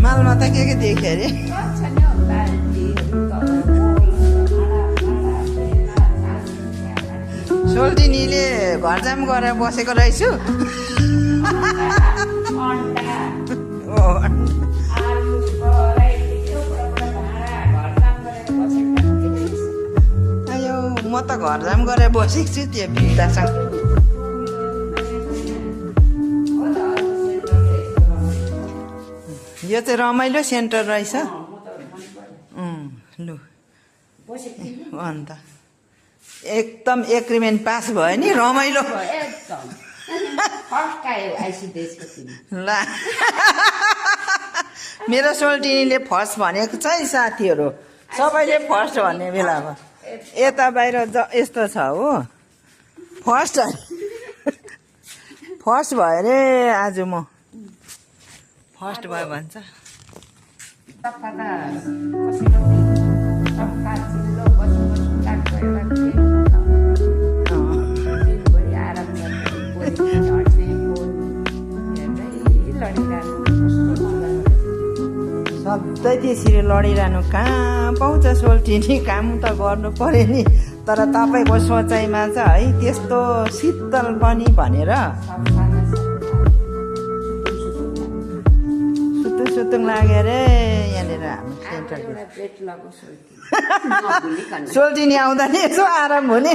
मालमा त के देख्यो अरे सोल्टिनीले घरजाम गरेर बसेको रहेछु अयो म त घरजाम गरेर बसेको छु त्यो भित्तासँग यो चाहिँ रमाइलो सेन्टर रहेछ लु अन्त एकदम एग्रिमेन्ट पास भयो नि रमाइलो ला मेरो सोल्टिनीले फर्स्ट भनेको छ है साथीहरू सबैले फर्स्ट भन्ने बेलामा यता बाहिर यस्तो छ हो फर्स्ट फर्स्ट भयो अरे आज म फर्स्ट भयो भन्छ सधैँ त्यसरी लडिरहनु कहाँ पाउँछ सोल्टिनी काम त गर्नु पर्यो नि तर तपाईँको सोचाइमा चाहिँ है त्यस्तो शीतल पनि भनेर सुतुङ लाग्यो अरे यहाँनिर सोल्टिनी आउँदा नि यसो आराम हुने